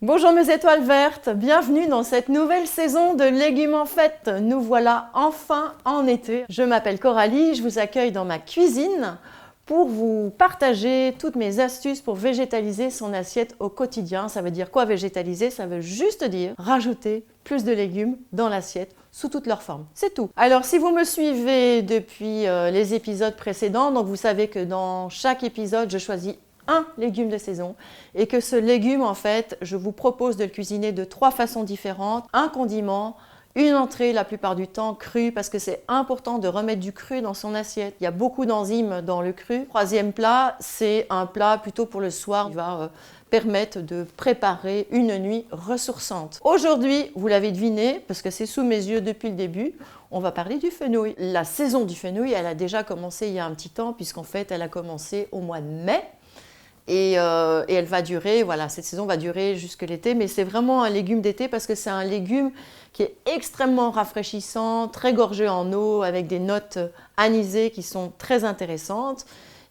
Bonjour mes étoiles vertes, bienvenue dans cette nouvelle saison de Légumes en fête. Nous voilà enfin en été. Je m'appelle Coralie, je vous accueille dans ma cuisine pour vous partager toutes mes astuces pour végétaliser son assiette au quotidien. Ça veut dire quoi végétaliser? Ça veut juste dire rajouter plus de légumes dans l'assiette sous toutes leurs formes. C'est tout. Alors si vous me suivez depuis les épisodes précédents, donc vous savez que dans chaque épisode, je choisis un légume de saison et que ce légume, en fait, je vous propose de le cuisiner de 3 façons différentes. Un condiment, une entrée la plupart du temps crue parce que c'est important de remettre du cru dans son assiette. Il y a beaucoup d'enzymes dans le cru. Troisième plat, c'est un plat plutôt pour le soir qui va permettre de préparer une nuit ressourçante. Aujourd'hui, vous l'avez deviné, parce que c'est sous mes yeux depuis le début, on va parler du fenouil. La saison du fenouil, elle a déjà commencé il y a un petit temps, puisqu'en fait, elle a commencé au mois de mai. Et elle va durer, voilà, cette saison va durer jusque l'été, mais c'est vraiment un légume d'été parce que c'est un légume qui est extrêmement rafraîchissant, très gorgé en eau, avec des notes anisées qui sont très intéressantes.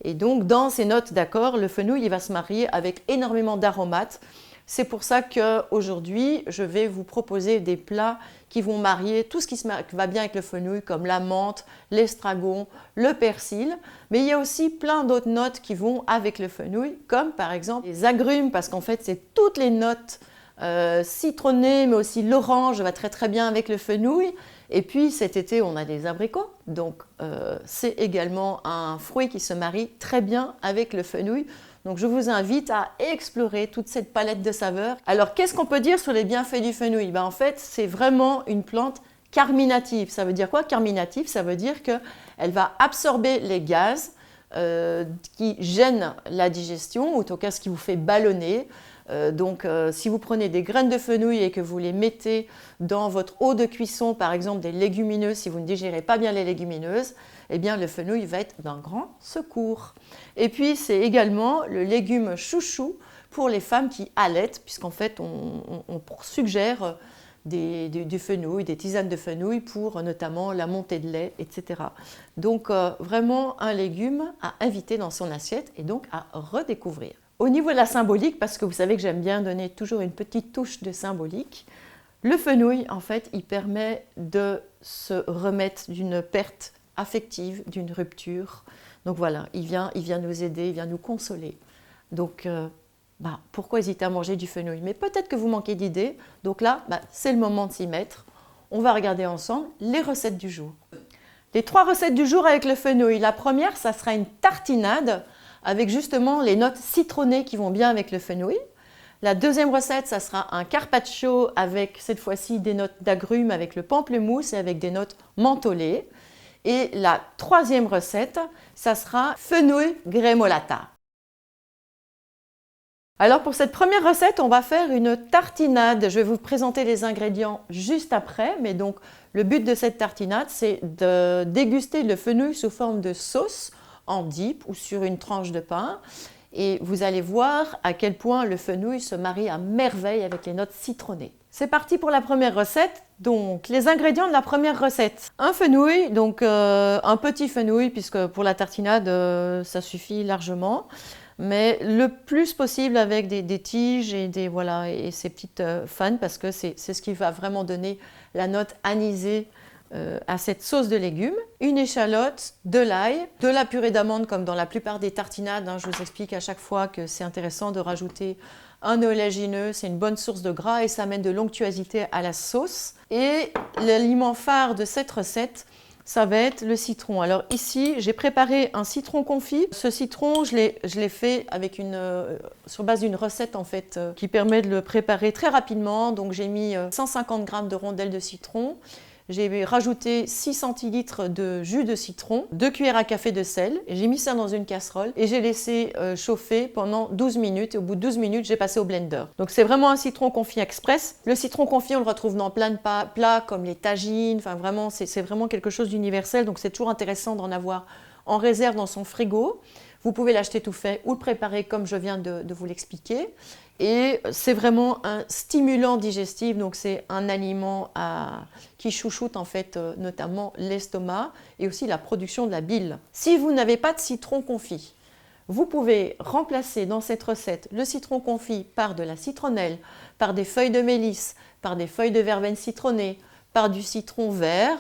Et donc, dans ces notes d'accord, le fenouil, il va se marier avec énormément d'aromates. C'est pour ça qu'aujourd'hui, je vais vous proposer des plats qui vont marier tout ce qui va bien avec le fenouil, comme la menthe, l'estragon, le persil. Mais il y a aussi plein d'autres notes qui vont avec le fenouil, comme par exemple les agrumes, parce qu'en fait, c'est toutes les notes citronnées, mais aussi l'orange va très très bien avec le fenouil. Et puis cet été, on a des abricots, donc c'est également un fruit qui se marie très bien avec le fenouil. Donc je vous invite à explorer toute cette palette de saveurs. Alors qu'est-ce qu'on peut dire sur les bienfaits du fenouil? En fait, c'est vraiment une plante carminative. Ça veut dire quoi carminative? Ça veut dire qu'elle va absorber les gaz qui gênent la digestion, ou en tout cas ce qui vous fait ballonner. Si vous prenez des graines de fenouil et que vous les mettez dans votre eau de cuisson, par exemple des légumineuses, si vous ne digérez pas bien les légumineuses, eh bien le fenouil va être d'un grand secours. Et puis c'est également le légume chouchou pour les femmes qui allaitent, puisqu'en fait on suggère du fenouil, des tisanes de fenouil pour notamment la montée de lait, etc. Donc vraiment un légume à inviter dans son assiette et donc à redécouvrir. Au niveau de la symbolique, parce que vous savez que j'aime bien donner toujours une petite touche de symbolique, le fenouil, en fait, il permet de se remettre d'une perte affective, d'une rupture. Donc voilà, il vient nous aider, il vient nous consoler. Donc, pourquoi hésiter à manger du fenouil? Mais peut-être que vous manquez d'idées. Donc là, c'est le moment de s'y mettre. On va regarder ensemble les recettes du jour. Les 3 recettes du jour avec le fenouil. La première, ça sera une tartinade avec justement les notes citronnées qui vont bien avec le fenouil. La deuxième recette, ça sera un carpaccio avec cette fois-ci des notes d'agrumes avec le pamplemousse et avec des notes mentholées. Et la troisième recette, ça sera fenouil gremolata. Alors pour cette première recette, on va faire une tartinade. Je vais vous présenter les ingrédients juste après, mais donc le but de cette tartinade, c'est de déguster le fenouil sous forme de sauce en dip ou sur une tranche de pain. Et vous allez voir à quel point le fenouil se marie à merveille avec les notes citronnées. C'est parti pour la première recette. Donc, les ingrédients de la première recette. Un fenouil, donc un petit fenouil, puisque pour la tartinade, ça suffit largement. Mais le plus possible avec des tiges et ces petites fanes, parce que c'est ce qui va vraiment donner la note anisée à cette sauce de légumes, une échalote, de l'ail, de la purée d'amande comme dans la plupart des tartinades. Je vous explique à chaque fois que c'est intéressant de rajouter un oléagineux, c'est une bonne source de gras et ça amène de l'onctuosité à la sauce. Et l'aliment phare de cette recette, ça va être le citron. Alors ici, j'ai préparé un citron confit. Ce citron, je l'ai fait avec sur base d'une recette en fait qui permet de le préparer très rapidement. Donc j'ai mis 150 g de rondelles de citron. J'ai rajouté 6 centilitres de jus de citron, 2 cuillères à café de sel. J'ai mis ça dans une casserole et j'ai laissé chauffer pendant 12 minutes. Et au bout de 12 minutes, j'ai passé au blender. Donc c'est vraiment un citron confit express. Le citron confit, on le retrouve dans plein de plats comme les tagines. Enfin vraiment, c'est vraiment quelque chose d'universel. Donc c'est toujours intéressant d'en avoir en réserve dans son frigo. Vous pouvez l'acheter tout fait ou le préparer comme je viens de vous l'expliquer. Et c'est vraiment un stimulant digestif, donc c'est un aliment qui chouchoute en fait notamment l'estomac et aussi la production de la bile. Si vous n'avez pas de citron confit, vous pouvez remplacer dans cette recette le citron confit par de la citronnelle, par des feuilles de mélisse, par des feuilles de verveine citronnée, par du citron vert.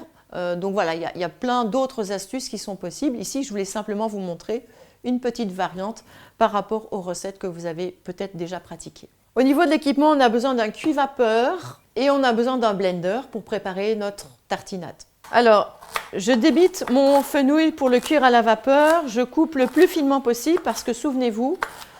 Donc voilà, il y a plein d'autres astuces qui sont possibles. Ici, je voulais simplement vous montrer une petite variante par rapport aux recettes que vous avez peut-être déjà pratiquées. Au niveau de l'équipement, on a besoin d'un cuit-vapeur et on a besoin d'un blender pour préparer notre tartinade. Alors, je débite mon fenouil pour le cuire à la vapeur. Je coupe le plus finement possible parce que souvenez-vous,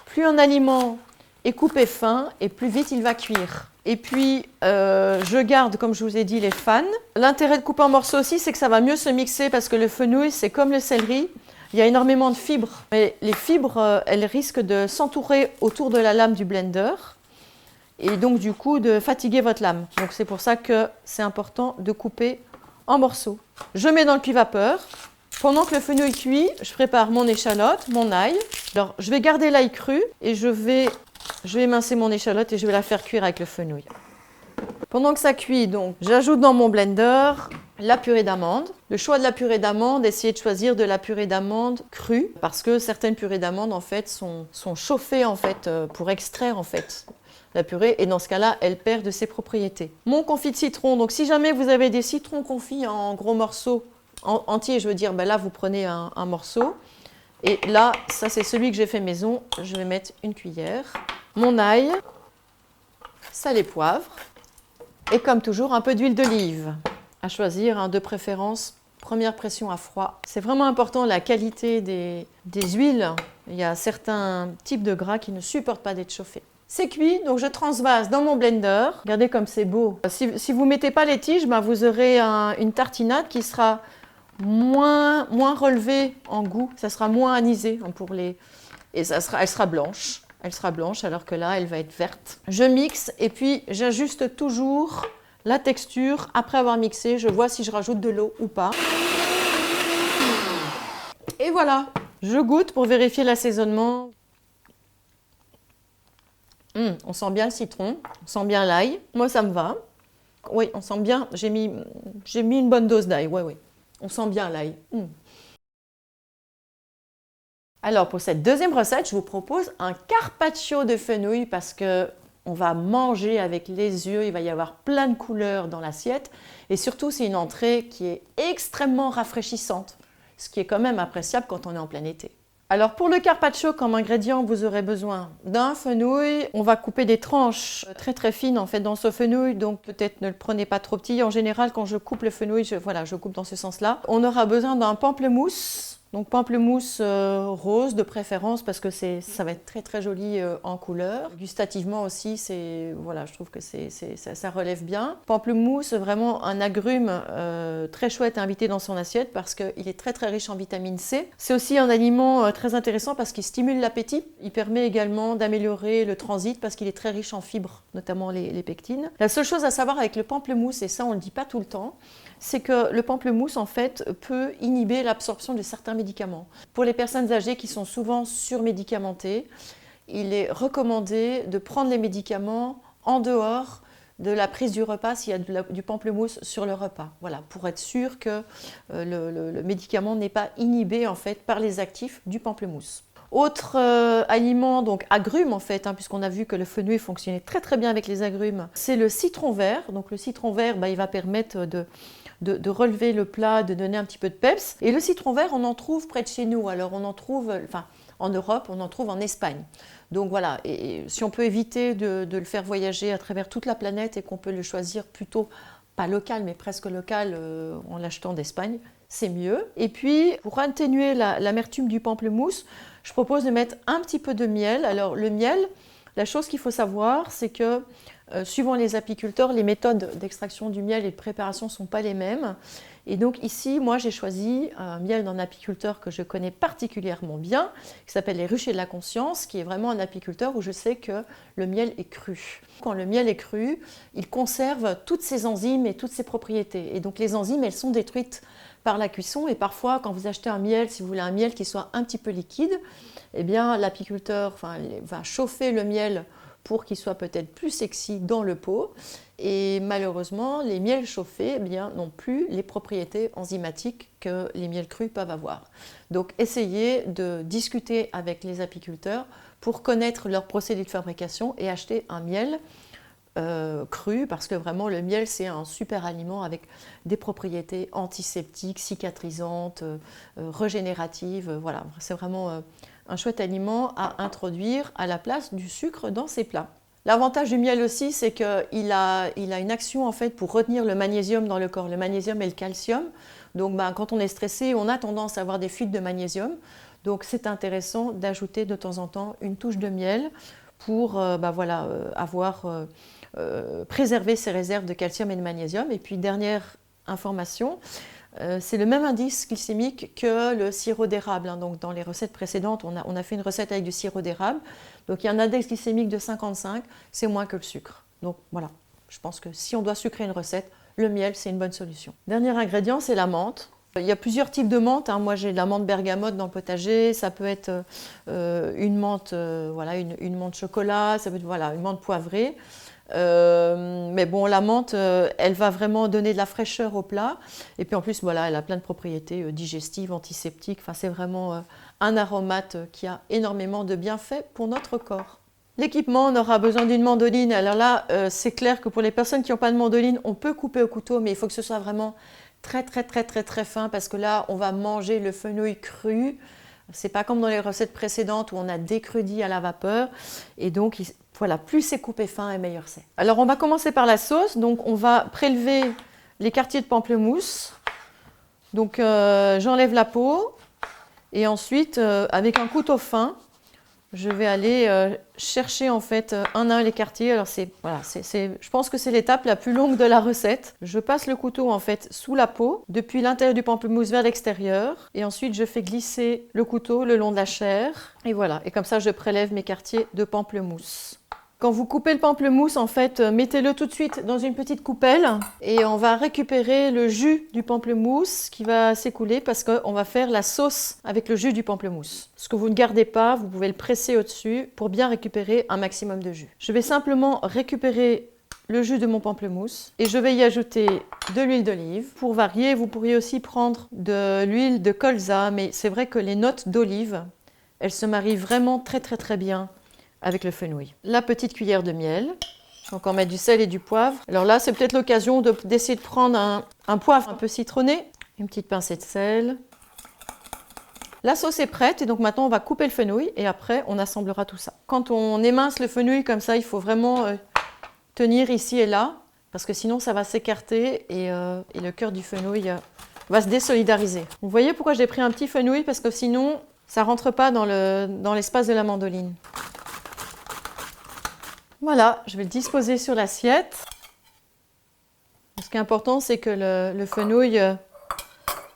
plus un aliment est coupé fin et plus vite il va cuire. Et puis, je garde, comme je vous ai dit, les fans. L'intérêt de couper en morceaux aussi, c'est que ça va mieux se mixer parce que le fenouil, c'est comme le céleri. Il y a énormément de fibres. Mais les fibres, elles risquent de s'entourer autour de la lame du blender et donc du coup de fatiguer votre lame. Donc c'est pour ça que c'est important de couper en morceaux. Je mets dans le cuit-vapeur. Pendant que le fenouil cuit, je prépare mon échalote, mon ail. Alors, je vais garder l'ail cru et je vais émincer mon échalote et je vais la faire cuire avec le fenouil. Pendant que ça cuit, donc, j'ajoute dans mon blender la purée d'amande. Le choix de la purée d'amande, essayez de choisir de la purée d'amande crue parce que certaines purées d'amande en fait sont chauffées en fait pour extraire en fait la purée et dans ce cas-là, elle perd de ses propriétés. Mon confit de citron, donc si jamais vous avez des citrons confits en gros morceaux, entiers, je veux dire, ben là vous prenez un morceau et là, ça c'est celui que j'ai fait maison, je vais mettre une cuillère. Mon ail, sel et poivre et comme toujours un peu d'huile d'olive à choisir, hein, de préférence première pression à froid. C'est vraiment important la qualité des huiles, il y a certains types de gras qui ne supportent pas d'être chauffés. C'est cuit, donc je transvase dans mon blender. Regardez comme c'est beau. Si vous ne mettez pas les tiges, ben vous aurez une tartinade qui sera moins relevée en goût. Ça sera moins anisé pour les... Et elle sera blanche. Elle sera blanche alors que là, elle va être verte. Je mixe et puis j'ajuste toujours la texture. Après avoir mixé, je vois si je rajoute de l'eau ou pas. Et voilà, je goûte pour vérifier l'assaisonnement. On sent bien le citron, on sent bien l'ail. Moi, ça me va. Oui, on sent bien. J'ai mis une bonne dose d'ail. Oui. On sent bien l'ail. Alors, pour cette deuxième recette, je vous propose un carpaccio de fenouil parce que on va manger avec les yeux. Il va y avoir plein de couleurs dans l'assiette. Et surtout, c'est une entrée qui est extrêmement rafraîchissante, ce qui est quand même appréciable quand on est en plein été. Alors pour le carpaccio, comme ingrédient, vous aurez besoin d'un fenouil. On va couper des tranches très très fines en fait dans ce fenouil, donc peut-être ne le prenez pas trop petit. En général, quand je coupe le fenouil, je coupe dans ce sens-là. On aura besoin d'un pamplemousse. Donc pamplemousse rose de préférence parce que ça va être très très joli en couleur. Gustativement aussi, je trouve que ça relève bien. Pamplemousse, vraiment un agrume très chouette à inviter dans son assiette parce qu'il est très très riche en vitamine C. C'est aussi un aliment très intéressant parce qu'il stimule l'appétit. Il permet également d'améliorer le transit parce qu'il est très riche en fibres, notamment les pectines. La seule chose à savoir avec le pamplemousse, et ça on ne le dit pas tout le temps, c'est que le pamplemousse en fait peut inhiber l'absorption de certains médicaments. Pour les personnes âgées qui sont souvent surmédicamentées, il est recommandé de prendre les médicaments en dehors de la prise du repas s'il y a du pamplemousse sur le repas. Voilà, pour être sûr que le médicament n'est pas inhibé en fait par les actifs du pamplemousse. Autre aliment, donc agrumes en fait, puisqu'on a vu que le fenouil fonctionnait très très bien avec les agrumes, c'est le citron vert. Donc le citron vert, il va permettre de relever le plat, de donner un petit peu de peps. Et le citron vert, on en trouve près de chez nous. Alors on en trouve, en Europe, on en trouve en Espagne. Donc voilà, et si on peut éviter de le faire voyager à travers toute la planète et qu'on peut le choisir plutôt, pas local, mais presque local, en l'achetant d'Espagne, c'est mieux. Et puis, pour atténuer l'amertume du pamplemousse, je propose de mettre un petit peu de miel. Alors le miel, la chose qu'il faut savoir, c'est que suivant les apiculteurs, les méthodes d'extraction du miel et de préparation ne sont pas les mêmes. Et donc ici, moi j'ai choisi un miel d'un apiculteur que je connais particulièrement bien, qui s'appelle les Ruchers de la Conscience, qui est vraiment un apiculteur où je sais que le miel est cru. Quand le miel est cru, il conserve toutes ses enzymes et toutes ses propriétés. Et donc les enzymes, elles sont détruites par la cuisson. Et parfois, quand vous achetez un miel, si vous voulez un miel qui soit un petit peu liquide, eh bien l'apiculteur va chauffer le miel pour qu'il soit peut-être plus sexy dans le pot. Et malheureusement, les miels chauffés n'ont plus les propriétés enzymatiques que les miels crus peuvent avoir. Donc essayez de discuter avec les apiculteurs pour connaître leur procédé de fabrication et acheter un miel cru, parce que vraiment le miel c'est un super aliment avec des propriétés antiseptiques, cicatrisantes, régénératives. Voilà, c'est vraiment un chouette aliment à introduire à la place du sucre dans ses plats. L'avantage du miel aussi, c'est qu'il a une action en fait pour retenir le magnésium dans le corps, le magnésium et le calcium. Donc quand on est stressé, on a tendance à avoir des fuites de magnésium. Donc c'est intéressant d'ajouter de temps en temps une touche de miel pour préserver ses réserves de calcium et de magnésium. Et puis dernière information, c'est le même indice glycémique que le sirop d'érable. Donc dans les recettes précédentes, on a fait une recette avec du sirop d'érable. Donc il y a un index glycémique de 55, c'est moins que le sucre. Donc voilà, je pense que si on doit sucrer une recette, le miel c'est une bonne solution. Dernier ingrédient, c'est la menthe. Il y a plusieurs types de menthe. Moi j'ai de la menthe bergamote dans le potager, ça peut être une menthe, une menthe chocolat, ça peut être une menthe poivrée. Mais bon, la menthe, elle va vraiment donner de la fraîcheur au plat. Et puis en plus, elle a plein de propriétés digestives, antiseptiques. Enfin, c'est vraiment un aromate qui a énormément de bienfaits pour notre corps. L'équipement, on aura besoin d'une mandoline. Alors là, c'est clair que pour les personnes qui n'ont pas de mandoline, on peut couper au couteau, mais il faut que ce soit vraiment très fin, parce que là, on va manger le fenouil cru. C'est pas comme dans les recettes précédentes où on a décrudit à la vapeur. Et donc, voilà, plus c'est coupé fin et meilleur c'est. Alors, on va commencer par la sauce. Donc, on va prélever les quartiers de pamplemousse. Donc, j'enlève la peau. Et ensuite, avec un couteau fin, je vais aller chercher en fait un à un les quartiers. Alors je pense que c'est l'étape la plus longue de la recette. Je passe le couteau en fait sous la peau, depuis l'intérieur du pamplemousse vers l'extérieur. Et ensuite, je fais glisser le couteau le long de la chair. Et voilà, et comme ça, je prélève mes quartiers de pamplemousse. Quand vous coupez le pamplemousse, en fait, mettez-le tout de suite dans une petite coupelle et on va récupérer le jus du pamplemousse qui va s'écouler parce qu'on va faire la sauce avec le jus du pamplemousse. Ce que vous ne gardez pas, vous pouvez le presser au-dessus pour bien récupérer un maximum de jus. Je vais simplement récupérer le jus de mon pamplemousse et je vais y ajouter de l'huile d'olive. Pour varier, vous pourriez aussi prendre de l'huile de colza, mais c'est vrai que les notes d'olive, elles se marient vraiment très bien avec le fenouil. La petite cuillère de miel. Je vais encore mettre du sel et du poivre. Alors là, c'est peut-être l'occasion d'essayer de prendre un poivre un peu citronné. Une petite pincée de sel. La sauce est prête et donc maintenant on va couper le fenouil et après on assemblera tout ça. Quand on émince le fenouil comme ça, il faut vraiment tenir ici et là parce que sinon ça va s'écarter et le cœur du fenouil va se désolidariser. Vous voyez pourquoi j'ai pris un petit fenouil? Parce que sinon ça ne rentre pas dans l'espace de la mandoline. Voilà, je vais le disposer sur l'assiette. Ce qui est important, c'est que le fenouil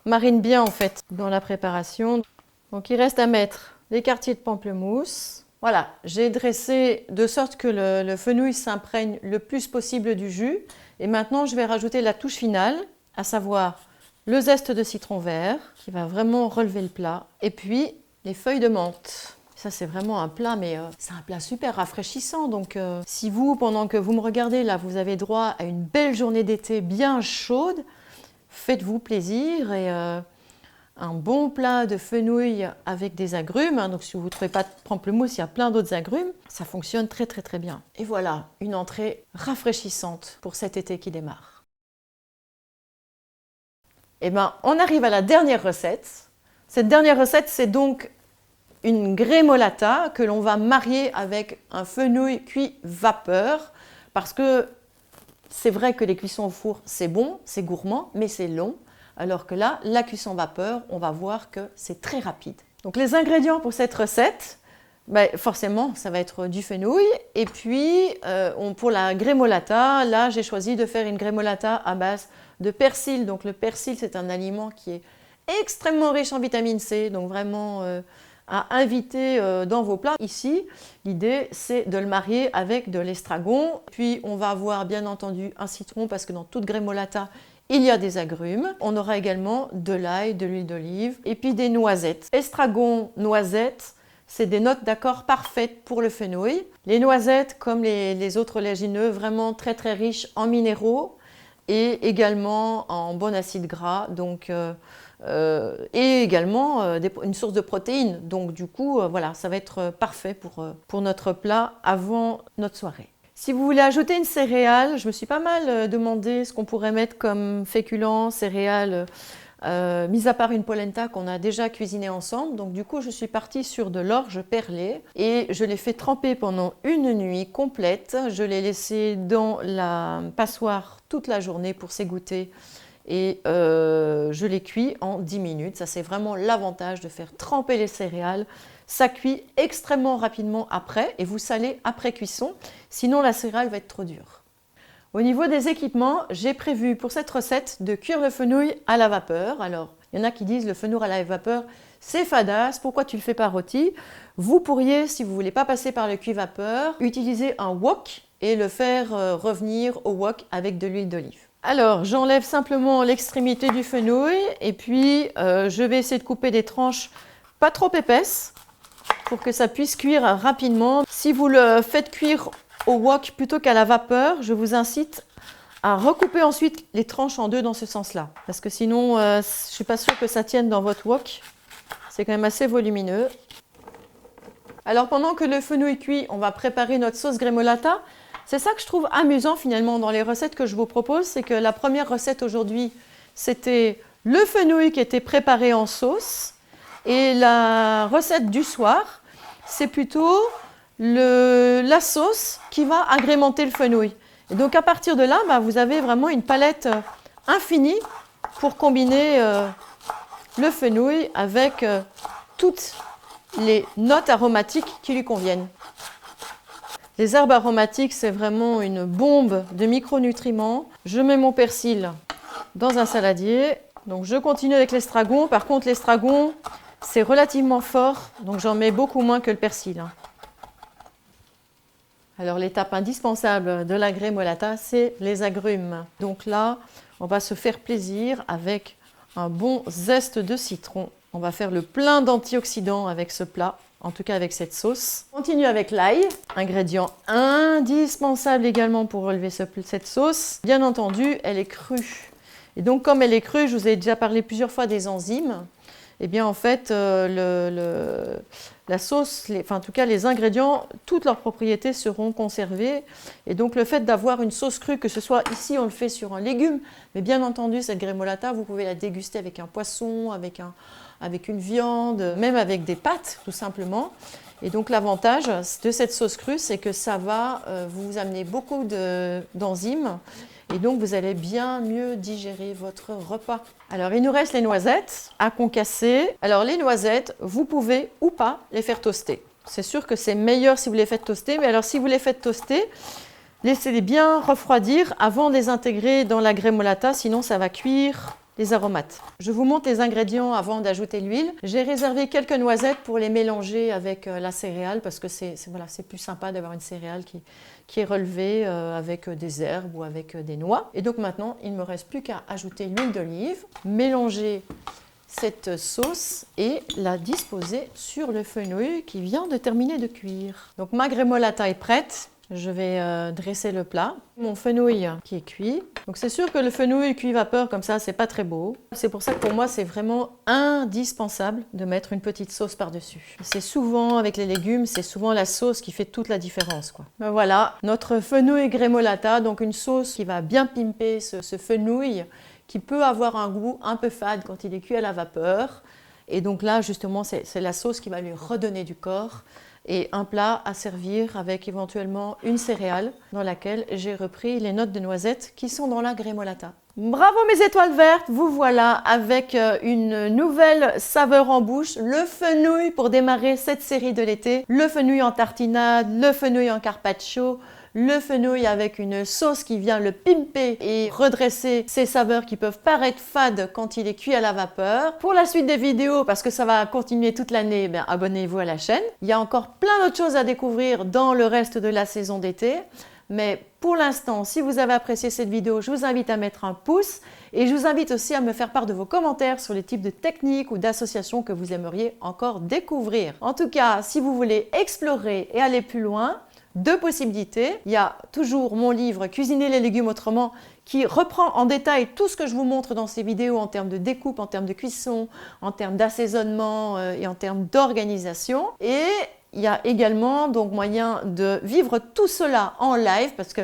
marine bien en fait dans la préparation. Donc il reste à mettre les quartiers de pamplemousse. Voilà, j'ai dressé de sorte que le fenouil s'imprègne le plus possible du jus. Et maintenant, je vais rajouter la touche finale, à savoir le zeste de citron vert, qui va vraiment relever le plat. Et puis, les feuilles de menthe. Ça, c'est vraiment un plat, mais c'est un plat super rafraîchissant. Donc, si vous, pendant que vous me regardez, là, vous avez droit à une belle journée d'été bien chaude, faites-vous plaisir et un bon plat de fenouil avec des agrumes. Donc, si vous ne trouvez pas de pamplemousse, il y a plein d'autres agrumes. Ça fonctionne très bien. Et voilà, une entrée rafraîchissante pour cet été qui démarre. Eh bien, on arrive à la dernière recette. Cette dernière recette, c'est donc une grémolata que l'on va marier avec un fenouil cuit vapeur parce que c'est vrai que les cuissons au four, c'est bon, c'est gourmand, mais c'est long. Alors que là, la cuisson vapeur, on va voir que c'est très rapide. Donc les ingrédients pour cette recette, forcément, ça va être du fenouil. Et puis, pour la grémolata, là, j'ai choisi de faire une grémolata à base de persil. Donc le persil, c'est un aliment qui est extrêmement riche en vitamine C, donc vraiment à inviter dans vos plats. Ici, l'idée, c'est de le marier avec de l'estragon. Puis, on va avoir bien entendu un citron parce que dans toute grémolata, il y a des agrumes. On aura également de l'ail, de l'huile d'olive et puis des noisettes. Estragon, noisettes, c'est des notes d'accord parfaites pour le fenouil. Les noisettes, comme les autres oléagineux, vraiment très riches en minéraux et également en bon acide gras. Donc, et également une source de protéines. Donc du coup, voilà, ça va être parfait pour notre plat avant notre soirée. Si vous voulez ajouter une céréale, je me suis pas mal demandé ce qu'on pourrait mettre comme féculent, céréales, mis à part une polenta qu'on a déjà cuisinée ensemble. Donc du coup, je suis partie sur de l'orge perlée et je l'ai fait tremper pendant une nuit complète. Je l'ai laissé dans la passoire toute la journée pour s'égoutter et je l'ai cuit en 10 minutes. Ça, c'est vraiment l'avantage de faire tremper les céréales. Ça cuit extrêmement rapidement après et vous salez après cuisson, sinon la céréale va être trop dure. Au niveau des équipements, j'ai prévu pour cette recette de cuire le fenouil à la vapeur. Alors, il y en a qui disent le fenouil à la vapeur, c'est fadasse, pourquoi tu le fais pas rôti? Vous pourriez, si vous ne voulez pas passer par le cuit-vapeur, utiliser un wok et le faire revenir au wok avec de l'huile d'olive. Alors, j'enlève simplement l'extrémité du fenouil et puis je vais essayer de couper des tranches pas trop épaisses pour que ça puisse cuire rapidement. Si vous le faites cuire au wok plutôt qu'à la vapeur, je vous incite à recouper ensuite les tranches en deux dans ce sens-là. Parce que sinon, je ne suis pas sûre que ça tienne dans votre wok. C'est quand même assez volumineux. Alors pendant que le fenouil cuit, on va préparer notre sauce grémolata. C'est ça que je trouve amusant finalement dans les recettes que je vous propose. C'est que la première recette aujourd'hui, c'était le fenouil qui était préparé en sauce. Et la recette du soir, c'est plutôt la sauce qui va agrémenter le fenouil. Et donc à partir de là, vous avez vraiment une palette infinie pour combiner le fenouil avec toutes les notes aromatiques qui lui conviennent. Les herbes aromatiques, c'est vraiment une bombe de micronutriments. Je mets mon persil dans un saladier. Donc je continue avec l'estragon. Par contre, l'estragon, c'est relativement fort, donc j'en mets beaucoup moins que le persil. Alors l'étape indispensable de la grémolata, c'est les agrumes. Donc là, on va se faire plaisir avec un bon zeste de citron. On va faire le plein d'antioxydants avec ce plat, en tout cas avec cette sauce. On continue avec l'ail, ingrédient indispensable également pour relever cette sauce. Bien entendu, elle est crue. Et donc comme elle est crue, je vous ai déjà parlé plusieurs fois des enzymes. Eh bien en fait, la sauce, en tout cas les ingrédients, toutes leurs propriétés seront conservées. Et donc le fait d'avoir une sauce crue, que ce soit ici on le fait sur un légume, mais bien entendu cette grémolata, vous pouvez la déguster avec un poisson, avec une viande, même avec des pâtes tout simplement. Et donc l'avantage de cette sauce crue, c'est que ça va vous amener beaucoup d'enzymes. Et donc, vous allez bien mieux digérer votre repas. Alors, il nous reste les noisettes à concasser. Alors, les noisettes, vous pouvez ou pas les faire toaster. C'est sûr que c'est meilleur si vous les faites toaster. Mais alors, si vous les faites toaster, laissez-les bien refroidir avant de les intégrer dans la grémolata. Sinon, ça va cuire les aromates. Je vous montre les ingrédients avant d'ajouter l'huile. J'ai réservé quelques noisettes pour les mélanger avec la céréale parce que c'est plus sympa d'avoir une céréale qui est relevée avec des herbes ou avec des noix. Et donc maintenant, il ne me reste plus qu'à ajouter l'huile d'olive, mélanger cette sauce et la disposer sur le fenouil qui vient de terminer de cuire. Donc ma grémolata est prête. Je vais dresser le plat. Mon fenouil qui est cuit. Donc c'est sûr que le fenouil cuit vapeur comme ça, c'est pas très beau. C'est pour ça que pour moi, c'est vraiment indispensable de mettre une petite sauce par-dessus. C'est souvent, avec les légumes, c'est souvent la sauce qui fait toute la différence, quoi. Ben voilà, notre fenouil grémolata, donc une sauce qui va bien pimper ce fenouil qui peut avoir un goût un peu fade quand il est cuit à la vapeur. Et donc là, justement, c'est la sauce qui va lui redonner du corps. Et un plat à servir avec éventuellement une céréale dans laquelle j'ai repris les notes de noisettes qui sont dans la grémolata. Bravo mes étoiles vertes, vous voilà avec une nouvelle saveur en bouche, le fenouil pour démarrer cette série de l'été, le fenouil en tartinade, le fenouil en carpaccio, le fenouil avec une sauce qui vient le pimper et redresser ces saveurs qui peuvent paraître fades quand il est cuit à la vapeur. Pour la suite des vidéos, parce que ça va continuer toute l'année, abonnez-vous à la chaîne. Il y a encore plein d'autres choses à découvrir dans le reste de la saison d'été. Mais pour l'instant, si vous avez apprécié cette vidéo, je vous invite à mettre un pouce et je vous invite aussi à me faire part de vos commentaires sur les types de techniques ou d'associations que vous aimeriez encore découvrir. En tout cas, si vous voulez explorer et aller plus loin, deux possibilités. Il y a toujours mon livre « Cuisiner les légumes autrement » qui reprend en détail tout ce que je vous montre dans ces vidéos en termes de découpe, en termes de cuisson, en termes d'assaisonnement et en termes d'organisation. Et Il y a également donc moyen de vivre tout cela en live parce que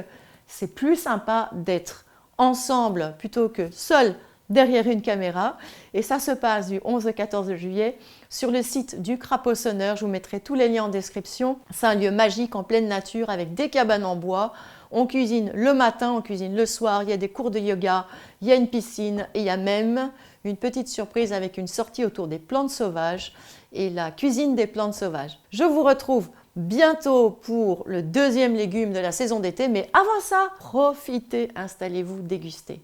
c'est plus sympa d'être ensemble plutôt que seul derrière une caméra. Et ça se passe du 11 au 14 juillet sur le site du Crapaud Sonneur. Je vous mettrai tous les liens en description. C'est un lieu magique en pleine nature avec des cabanes en bois. On cuisine le matin, on cuisine le soir. Il y a des cours de yoga, il y a une piscine et il y a même une petite surprise avec une sortie autour des plantes sauvages et la cuisine des plantes sauvages. Je vous retrouve bientôt pour le deuxième légume de la saison d'été, mais avant ça, profitez, installez-vous, dégustez.